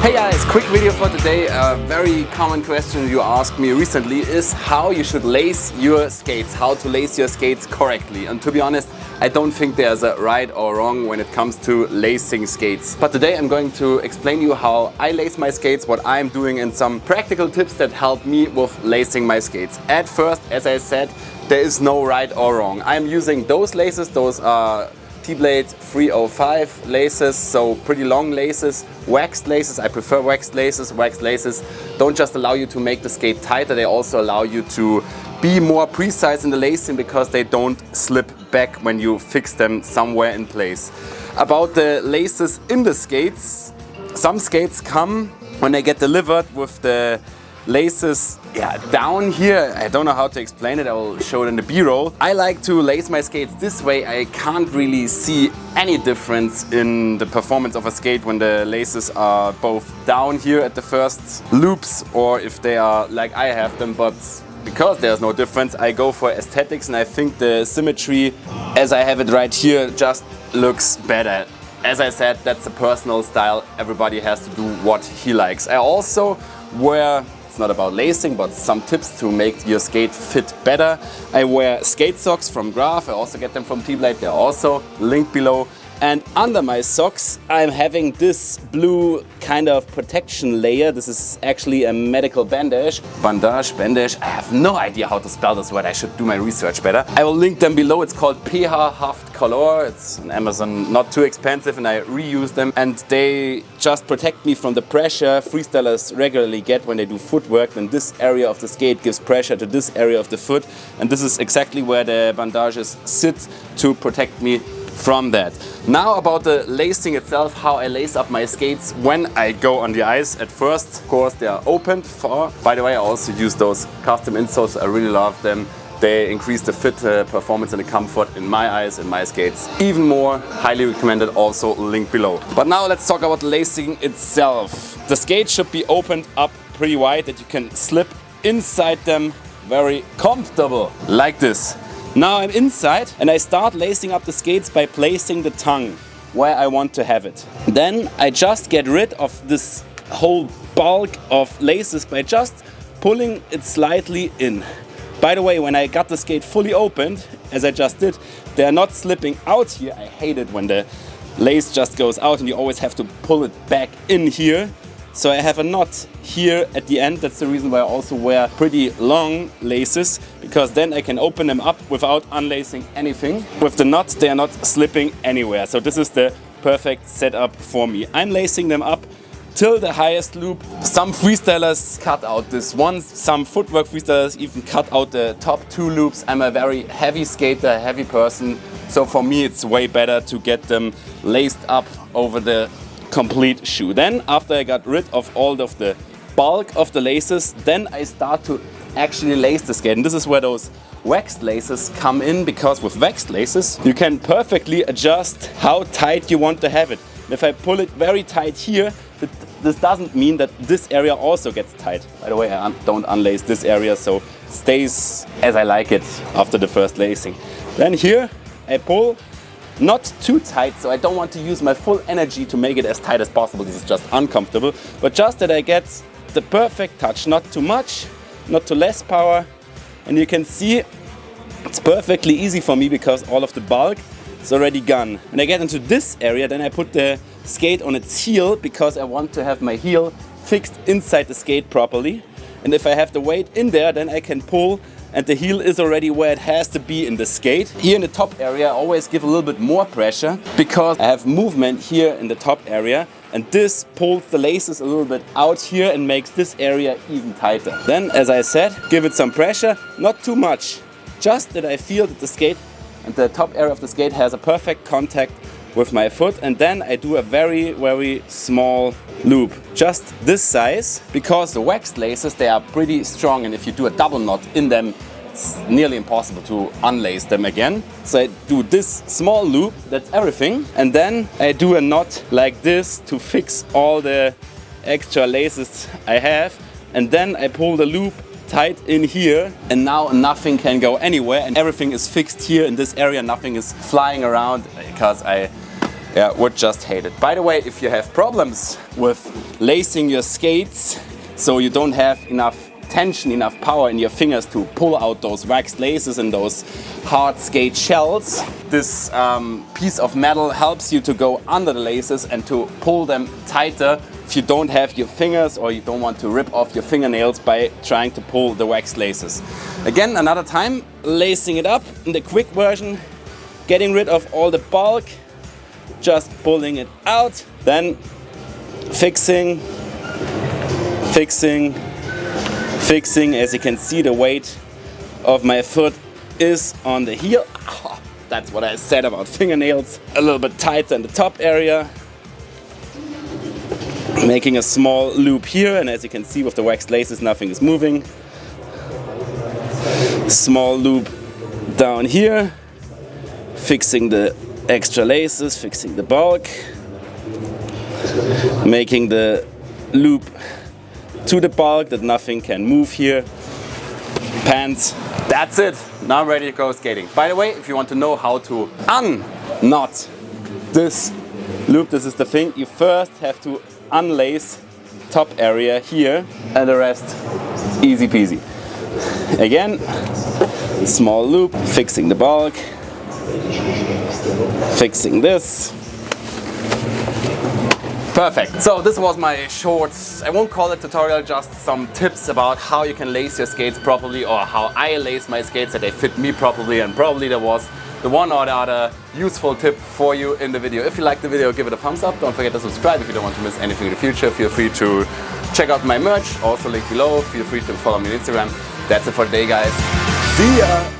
Hey guys, quick video for today. A very common question you asked me recently is how you should lace your skates, how to lace your skates correctly. And to be honest, I don't think there's a right or wrong when it comes to lacing skates. But today I'm going to explain you how I lace my skates, what I'm doing, and some practical tips that help me with lacing my skates. At first, as I said, there is no right or wrong. I'm using those laces, those are T-Blade 305 laces, so pretty long laces, waxed laces. I prefer waxed laces. Waxed laces don't just allow you to make the skate tighter, they also allow you to be more precise in the lacing because they don't slip back when you fix them somewhere in place. About the laces in the skates, some skates come when they get delivered with the laces down here. I don't know how to explain it, I will show it in the B-roll. I like to lace my skates this way. I can't really see any difference in the performance of a skate when the laces are both down here at the first loops or if they are like I have them, but because there's no difference, I go for aesthetics, and I think the symmetry as I have it right here just looks better. As I said, that's a personal style. Everybody has to do what he likes. I also wear, it's not about lacing, but some tips to make your skate fit better. I wear skate socks from Graf. I also get them from T-Blade. They're also linked below. And under my socks, I'm having this blue kind of protection layer. This is actually a medical bandage. Bandage. I have no idea how to spell this word. I should do my research better. I will link them below. It's called PH Haft Color. It's on Amazon, not too expensive, and I reuse them. And they just protect me from the pressure freestylers regularly get when they do footwork. And this area of the skate gives pressure to this area of the foot. And this is exactly where the bandages sit to protect me from that. Now about the lacing itself, how I lace up my skates when I go on the ice. At first, of course, they are opened for. By the way, I also use those custom insoles. I really love them. They increase the fit, performance and the comfort in my eyes and my skates even more. Highly recommended, also linked below. But now let's talk about lacing itself. The skate should be opened up pretty wide that you can slip inside them very comfortable, like this. Now I'm inside and I start lacing up the skates by placing the tongue where I want to have it. Then I just get rid of this whole bulk of laces by just pulling it slightly in. By the way, when I got the skate fully opened, as I just did, they are not slipping out here. I hate it when the lace just goes out and you always have to pull it back in here. So I have a knot here at the end. That's the reason why I also wear pretty long laces, because then I can open them up without unlacing anything. With the knot, they are not slipping anywhere. So this is the perfect setup for me. I'm lacing them up till the highest loop. Some freestylers cut out this one. Some footwork freestylers even cut out the top two loops. I'm a very heavy skater, heavy person. So for me, it's way better to get them laced up over the complete shoe. Then after I got rid of all of the bulk of the laces, then I start to actually lace the skate. And this is where those waxed laces come in, because with waxed laces you can perfectly adjust how tight you want to have it. And if I pull it very tight here, this doesn't mean that this area also gets tight. By the way, I don't unlace this area, so it stays as I like it after the first lacing. Then here I pull. Not too tight, so I don't want to use my full energy to make it as tight as possible. This is just uncomfortable, but just that I get the perfect touch, not too much, not too less power. And you can see it's perfectly easy for me because all of the bulk is already gone. When I get into this area, then I put the skate on its heel because I want to have my heel fixed inside the skate properly. And if I have the weight in there, then I can pull and the heel is already where it has to be in the skate. Here in the top area, I always give a little bit more pressure because I have movement here in the top area, and this pulls the laces a little bit out here and makes this area even tighter. Then, as I said, give it some pressure, not too much, just that I feel that the skate and the top area of the skate has a perfect contact with my foot, and then I do a very, very small loop, just this size, because the waxed laces, they are pretty strong, and if you do a double knot in them, it's nearly impossible to unlace them again. So I do this small loop, that's everything, and then I do a knot like this to fix all the extra laces I have, and then I pull the loop tight in here, and now nothing can go anywhere and everything is fixed here in this area. Nothing is flying around because I yeah, would just hate it. By the way, if you have problems with lacing your skates, so you don't have enough tension, enough power in your fingers to pull out those waxed laces and those hard skate shells, this piece of metal helps you to go under the laces and to pull them tighter if you don't have your fingers or you don't want to rip off your fingernails by trying to pull the waxed laces. Again, another time, lacing it up in the quick version, getting rid of all the bulk, just pulling it out, then fixing. As you can see, the weight of my foot is on the heel. Oh, that's what I said about fingernails. A little bit tighter in the top area. Making a small loop here, and as you can see with the waxed laces, nothing is moving. Small loop down here. Fixing the extra laces, fixing the bulk. Making the loop to the bulk that nothing can move here. Pants. That's it. Now I'm ready to go skating. By the way, if you want to know how to unknot this loop, this is the thing. You first have to unlace top area here and the rest easy peasy. Again, small loop, fixing the bulk, fixing this. Perfect. So this was my short, I won't call it tutorial, just some tips about how you can lace your skates properly, or how I lace my skates that they fit me properly, and probably there was the one or the other useful tip for you in the video. If you liked the video, give it a thumbs up. Don't forget to subscribe if you don't want to miss anything in the future. Feel free to check out my merch, also link below. Feel free to follow me on Instagram. That's it for today, guys. See ya!